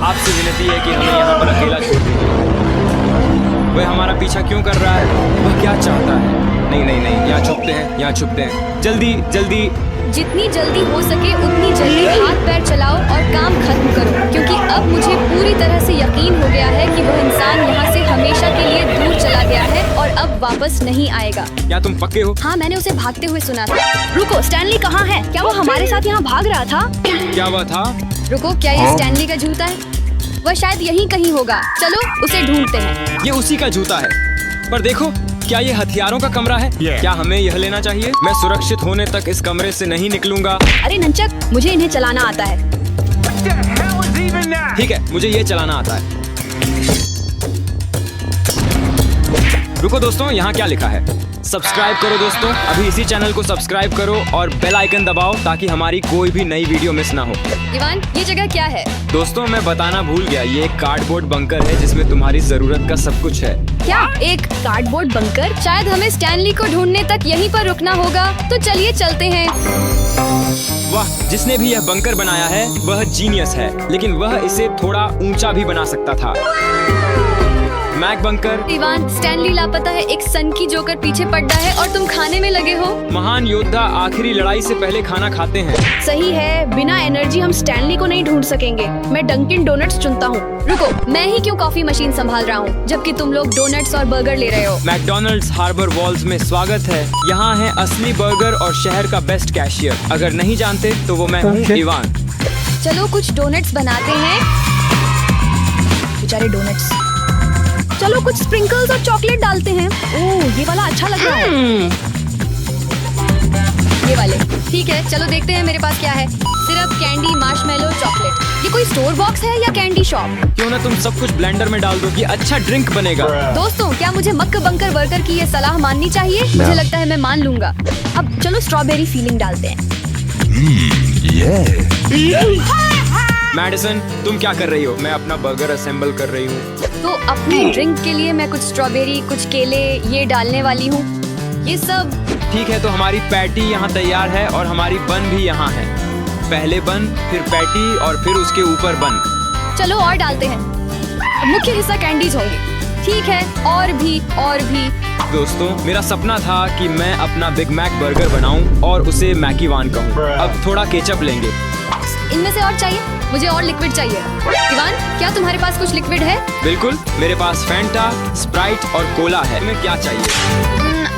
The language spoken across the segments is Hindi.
आपसे विनती है कि हमें यहाँ पर अकेला छोड़ दीजिए। वह हमारा पीछा क्यों कर रहा है? वह क्या चाहता है? नहीं नहीं नहीं, यहाँ छुपते हैं, यहाँ छुपते हैं। जल्दी जल्दी। जितनी जल्दी हो सके उतनी जल्दी हाथ पैर चलाओ और काम खत्म करो, क्योंकि अब मुझे पूरी तरह से यकीन हो गया है कि वह इंसान यहाँ से हमेशा के लिए दूर चला गया है और अब वापस नहीं आएगा। क्या तुम पक्के हो? हाँ, मैंने उसे भागते हुए सुना था। रुको, स्टैनली कहाँ है? क्या वो हमारे साथ यहाँ भाग रहा था? क्या हुआ था? रुको, क्या ये स्टैनली का जूता है? वह शायद यहीं कहीं होगा। चलो उसे ढूंढते हैं। ये उसी का जूता है। पर देखो, क्या ये हथियारों का कमरा है? क्या हमें यह लेना चाहिए? मैं सुरक्षित होने तक इस कमरे से नहीं निकलूंगा। अरे नंचक, मुझे इन्हें चलाना आता है। ठीक है, मुझे ये चलाना आता है। रुको दोस्तों, यहाँ क्या लिखा है? सब्सक्राइब करो दोस्तों, अभी इसी चैनल को सब्सक्राइब करो और बेल आइकन दबाओ ताकि हमारी कोई भी नई वीडियो मिस ना हो। इवान, ये जगह क्या है? दोस्तों, मैं बताना भूल गया, ये एक कार्डबोर्ड बंकर है जिसमें तुम्हारी जरूरत का सब कुछ है। क्या एक कार्डबोर्ड बंकर? शायद हमें स्टैनली को ढूंढने तक यहीं पर रुकना होगा, तो चलिए चलते हैं। वाह, जिसने भी यह बंकर बनाया है वह जीनियस है, लेकिन वह इसे थोड़ा ऊंचा भी बना सकता था। Mac bunker. इवान, स्टैनली लापता है। एक सन की जोकर पीछे पड़ा है और तुम खाने में लगे हो। महान योद्धा आखिरी लड़ाई से पहले खाना खाते हैं। सही है, बिना एनर्जी हम स्टैनली को नहीं ढूंढ सकेंगे। मैं डंकिन डोनट्स चुनता हूँ। रुको, मैं ही क्यों कॉफी मशीन संभाल रहा हूँ जबकि तुम लोग डोनट्स और बर्गर ले रहे हो। मैकडॉनल्ड्स हार्बर वॉल्स में स्वागत है। यहाँ है असली बर्गर और शहर का बेस्ट कैशियर। अगर नहीं जानते तो वो मैं हूँ, इवान। चलो कुछ डोनट्स बनाते हैं। बेचारे डोनट्स। चलो कुछ स्प्रिंकल्स और चॉकलेट डालते हैं। ओह, ये वाला अच्छा लग रहा है। ये वाले ठीक है। चलो देखते हैं मेरे पास क्या है। Syrup, candy, marshmallow, chocolate. ये कोई स्टोर बॉक्स है या कैंडी शॉप? क्यों ना तुम सब कुछ ब्लेंडर में डाल दो कि अच्छा ड्रिंक बनेगा। दोस्तों, क्या मुझे मक्क बंकर बर्गर की ये सलाह माननी चाहिए? मुझे लगता है मैं मान लूंगा। अब चलो स्ट्रॉबेरी फीलिंग डालते हैं। मैडिसन, तुम क्या कर रही हो? मैं अपना बर्गर असेंबल कर रही हूँ। तो अपने ड्रिंक के लिए मैं कुछ स्ट्रॉबेरी, कुछ केले ये डालने वाली हूँ। ये सब ठीक है, तो हमारी पैटी यहाँ तैयार है और हमारी बन भी यहाँ है। पहले बन, फिर पैटी और फिर उसके ऊपर बन। चलो और डालते हैं। अब मुख्य हिस्सा कैंडीज होंगी। ठीक है, और भी और भी। दोस्तों, मेरा सपना था कि मैं अपना बिग मैक बर्गर बनाऊं और उसे मैकीवान कहूं। अब थोड़ा केचप लेंगे। इनमें से और चाहिए? मुझे और लिक्विड चाहिए। इवान, क्या तुम्हारे पास कुछ लिक्विड है? बिल्कुल, मेरे पास फैंटा, स्प्राइट और कोला है। तुम्हें क्या चाहिए?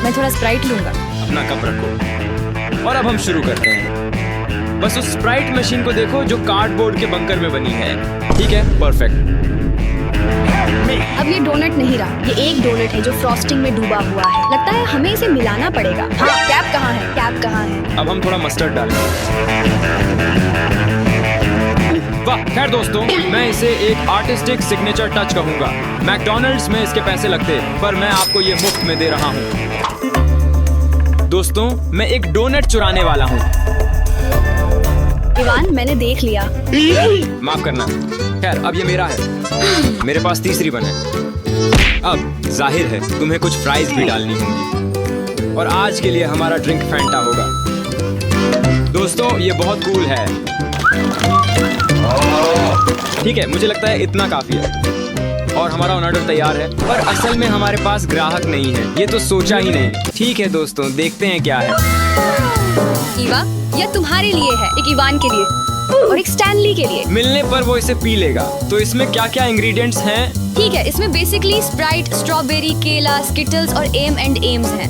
मैं थोड़ा स्प्राइट लूंगा। अपना कप रखो और अब हम शुरू करते हैं। बस उस स्प्राइट मशीन को देखो जो कार्डबोर्ड के बंकर में बनी है। ठीक है, परफेक्ट। अब ये डोनट नहीं रहा, ये एक डोनट है जो फ्रॉस्टिंग में डूबा हुआ है। लगता है हमें इसे मिलाना पड़ेगा। हाँ, कैप कहाँ है? कैप कहाँ है? अब हम थोड़ा मस्टर्ड डालेंगे। वाह, खैर दोस्तों, मैं इसे एक आर्टिस्टिक सिग्नेचर टच कहूँगा। मैकडॉनल्ड्स में इसके पैसे लगते, पर मैं आपको ये मुफ्त में दे रहा हूँ। दोस्तों, मैं एक डोनट चुराने वाला हूँ। इवान, मैंने देख लिया। माफ करना। खैर, अब ये मेरा है। मेरे पास तीसरी बन है। अब जाहिर है तुम्हें कुछ फ्राइज भी डालनी होंगी और आज के लिए हमारा ड्रिंक फैंटा होगा। दोस्तों, ये बहुत कूल है। ठीक है, मुझे लगता है इतना काफी है और हमारा ऑर्डर तैयार है, पर असल में हमारे पास ग्राहक नहीं है। ये तो सोचा ही नहीं। ठीक है दोस्तों, देखते हैं क्या है। ईवा, यह तुम्हारे लिए है, एक इवान के लिए और एक स्टैनली के लिए। मिलने पर वो इसे पी लेगा। तो इसमें क्या क्या इंग्रेडिएंट्स हैं? ठीक है, इसमें बेसिकली स्प्राइट, स्ट्रॉबेरी, केला, स्किटल्स और एम्स हैं।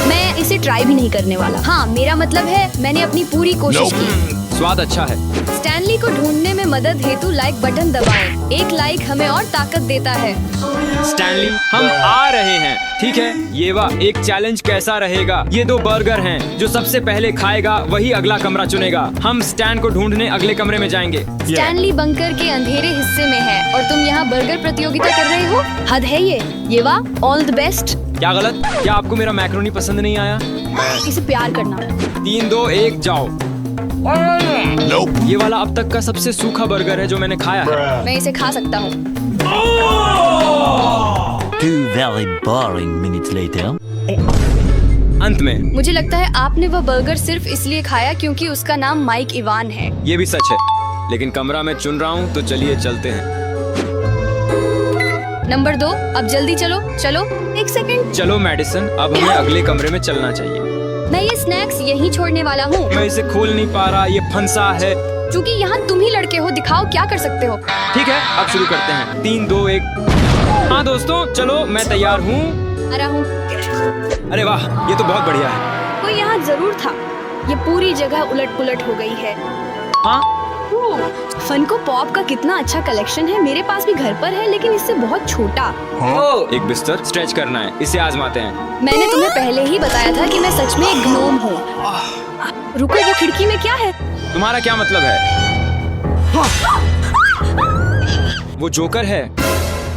मैं इसे ट्राई भी नहीं करने वाला। हाँ, मेरा मतलब है मैंने अपनी पूरी कोशिश की। स्वाद अच्छा है। स्टैनली को ढूंढने में मदद हेतु लाइक बटन दबाएं। एक लाइक हमें और ताकत देता है। स्टैनली, हम आ रहे हैं। ठीक है, ये वाह, एक चैलेंज कैसा रहेगा? ये दो बर्गर हैं, जो सबसे पहले खाएगा वही अगला कमरा चुनेगा। हम स्टैन को ढूंढने अगले कमरे में जाएंगे। स्टैनली बंकर के अंधेरे हिस्से में है और तुम यहाँ बर्गर प्रतियोगिता कर रहे हो? हद है ये वाह, ऑल द बेस्ट। क्या गलत? क्या आपको मेरा मैक्रोनी पसंद नहीं आया? इसे प्यार करना। 3, 2, 1 जाओ। ये वाला अब तक का सबसे सूखा बर्गर है जो मैंने खाया है। मैं इसे खा सकता हूँ। 2 very boring minutes later. अंत में मुझे लगता है आपने वह बर्गर सिर्फ इसलिए खाया क्योंकि उसका नाम माइक इवान है। ये भी सच है, लेकिन कमरा मैं चुन रहा हूँ, तो चलिए चलते हैं। नंबर 2, अब जल्दी चलो चलो। एक सेकंड, चलो मेडिसन, अब हमें अगले कमरे में चलना चाहिए। मैं ये स्नैक्स यहीं छोड़ने वाला हूँ। मैं इसे खोल नहीं पा रहा, ये फंसा है। क्योंकि यहाँ तुम ही लड़के हो, दिखाओ क्या कर सकते हो। ठीक है, अब शुरू करते हैं। 3, 2, 1। हाँ दोस्तों, चलो मैं तैयार हूँ। आ रहा हूँ। अरे वाह, ये तो बहुत बढ़िया है। कोई यहाँ जरूर था। ये पूरी जगह उलट पुलट हो गई है। हाँ, फनको पॉप का कितना अच्छा कलेक्शन है। मेरे पास भी घर पर है, लेकिन इससे बहुत छोटा। एक बिस्तर स्ट्रेच करना है, इसे आजमाते हैं। मैंने तुम्हें पहले ही बताया था कि मैं सच में एक ग्नोम हूँ। रुको, वो खिड़की में क्या है? तुम्हारा क्या मतलब है? वो जोकर है।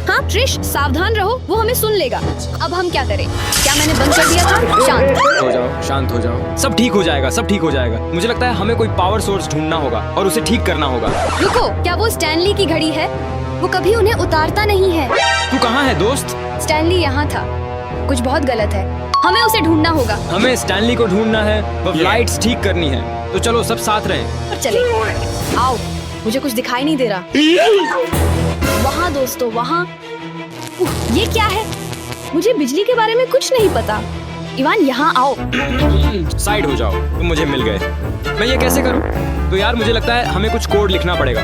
हाँ ट्रिश, सावधान रहो, वो हमें सुन लेगा। अब हम क्या करें? क्या मैंने बंद कर दिया था? शांत हो जाओ, शांत हो जाओ। सब ठीक हो जाएगा, सब ठीक हो जाएगा। मुझे लगता है हमें कोई पावर सोर्स ढूंढना होगा और उसे ठीक करना होगा। रुको, क्या वो स्टैनली की घड़ी है? वो कभी उन्हें उतारता नहीं है। तू कहाँ है दोस्त? स्टैनली यहाँ था। कुछ बहुत गलत है, हमें उसे ढूंढना होगा। हमें स्टैनली को ढूंढना है, वो लाइट्स ठीक करनी है। तो चलो सब साथ रहें। और चले, आओ। मुझे कुछ दिखाई नहीं दे रहा। वहाँ दोस्तों, वहाँ। ये क्या है? मुझे बिजली के बारे में कुछ नहीं पता। इवान, यहाँ आओ। साइड हो जाओ, तुम मुझे मिल गए। मैं ये कैसे करूं? तो यार मुझे लगता है हमें कुछ कोड लिखना पड़ेगा।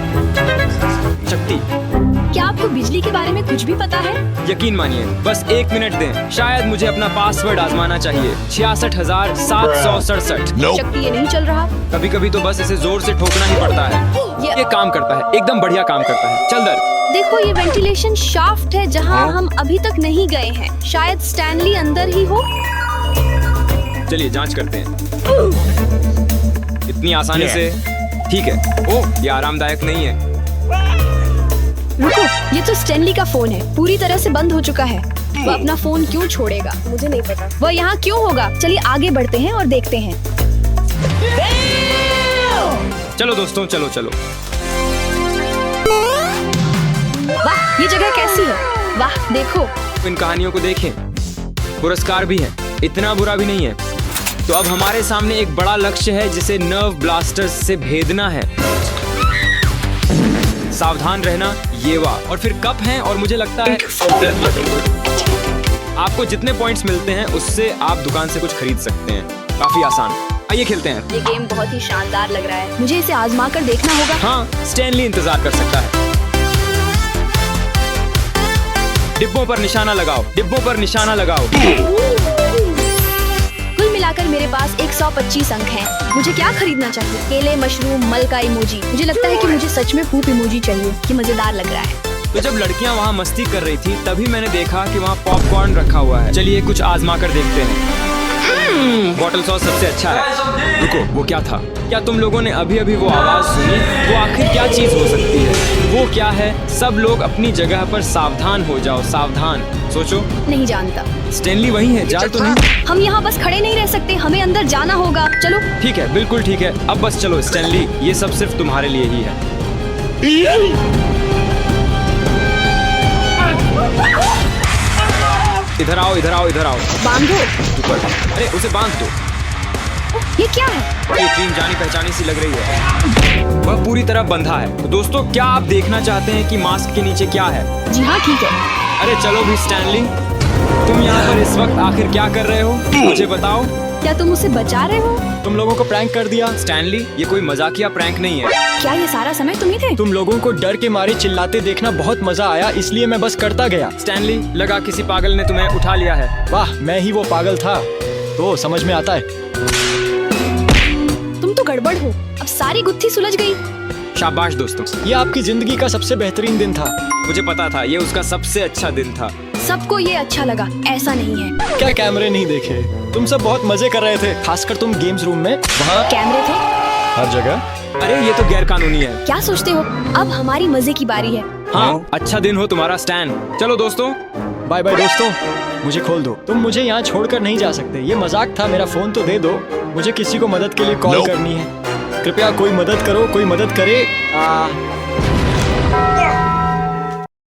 शक्ति, क्या आपको बिजली के बारे में कुछ भी पता है? यकीन मानिए, बस 1 मिनट दें। शायद मुझे अपना पासवर्ड आजमाना चाहिए। 66,767। शक्ति, ये नहीं चल रहा। कभी कभी तो बस इसे जोर से ठोकना ही पड़ता है। ये काम करता है, एकदम बढ़िया काम करता है। चल दर। देखो, ये वेंटिलेशन शाफ्ट है जहाँ हम अभी तक नहीं गए हैं। शायद स्टैनली अंदर ही हो। चलिए जांच करते हैं। इतनी आसानी से? ठीक है। ओह, ये आरामदायक नहीं है। रुको, ये तो स्टैनली का फोन है। पूरी तरह से बंद हो चुका है। वो अपना फोन क्यों छोड़ेगा? मुझे नहीं पता। वो यहाँ क्यों होगा? चलिए आगे बढ़ते हैं और देखते हैं। चलो दोस्तों, चलो चलो। वाह, ये जगह कैसी है? वाह, देखो। इन कहानियों को देखें, पुरस्कार भी है, इतना बुरा भी नहीं है। तो अब हमारे सामने एक बड़ा लक्ष्य है जिसे नर्व ब्लास्टर्स से भेदना है। सावधान रहना। ये वाह, और फिर कप हैं और मुझे लगता है आपको जितने पॉइंट्स मिलते हैं उससे आप दुकान से कुछ खरीद सकते हैं। काफी आसान। आइए खेलते हैं। ये गेम बहुत ही शानदार लग रहा है। मुझे इसे आजमा कर देखना होगा। हाँ, स्टैनली इंतजार कर सकता है। डिब्बों पर निशाना लगाओ, डिब्बों पर निशाना लगाओ। कुल मिलाकर मेरे पास 125 अंक हैं। मुझे क्या खरीदना चाहिए? केले, मशरूम, मल का इमोजी। मुझे लगता है कि मुझे सच में पूप इमोजी चाहिए। कि मजेदार लग रहा है। तो जब लड़कियां वहाँ मस्ती कर रही थी तभी मैंने देखा कि वहाँ पॉपकॉर्न रखा हुआ है। चलिए कुछ आजमा कर देखते हैं। बॉटल सॉस सबसे अच्छा है। रुको, वो क्या था? क्या तुम लोगों ने अभी अभी वो आवाज सुनी? वो आखिर क्या चीज हो सकती है? वो क्या है? सब लोग अपनी जगह पर सावधान हो जाओ, सावधान। सोचो। नहीं जानता। स्टैनली वही है, जाल तो नहीं? हम यहाँ बस खड़े नहीं रह सकते, हमें अंदर जाना होगा। चलो। ठीक है, बिल्कुल ठीक है। अब बस चलो स्टैनली, ये सब सिर्फ तुम्हारे लिए ही है। इधर आओ, इधर आओ, इधर आओ। बांधो। ऊपर। अरे उसे बांध दो। ये क्या है? ये क्रीम जानी पहचानी सी लग रही है। वह पूरी तरह बंधा है। तो दोस्तों, क्या आप देखना चाहते हैं कि मास्क के नीचे क्या है? जी हाँ, ठीक है। अरे चलो भी स्टैनली, तुम यहाँ पर इस वक्त आखिर क्या कर रहे हो? मुझे बताओ। क्या तुम उसे बचा रहे हो? तुम लोगों को प्रैंक कर दिया। स्टैनली, ये कोई मजाकिया प्रैंक नहीं है। क्या ये सारा समय तुम ही थे? तुम लोगों को डर के मारे चिल्लाते देखना बहुत मजा आया, इसलिए मैं बस करता गया। स्टैनली, लगा किसी पागल ने तुम्हें उठा लिया है। वाह, मैं ही वो पागल था। तो समझ में आता है। तुम तो गड़बड़ हो। अब सारी गुत्थी सुलझ गई। शाबाश दोस्तों। ये आपकी जिंदगी का सबसे बेहतरीन दिन था। मुझे पता था ये उसका सबसे अच्छा दिन था। सबको ये अच्छा लगा, ऐसा नहीं है। क्या कैमरे नहीं देखे? तुम सब बहुत मजे कर रहे थे, खासकर तुम गेम्स रूम में। वहाँ कैमरे थे हर जगह। अरे ये तो गैर कानूनी है। क्या सोचते हो? अब हमारी मजे की बारी है। हाँ, अच्छा दिन हो तुम्हारा स्टैन। चलो दोस्तों। बाय बाय दोस्तों, मुझे खोल दो। तुम मुझे यहाँ छोड़कर नहीं जा सकते। ये मजाक था, मेरा फोन तो दे दो। मुझे किसी को मदद के लिए कॉल करनी है। कृपया कोई मदद करो, कोई मदद करे।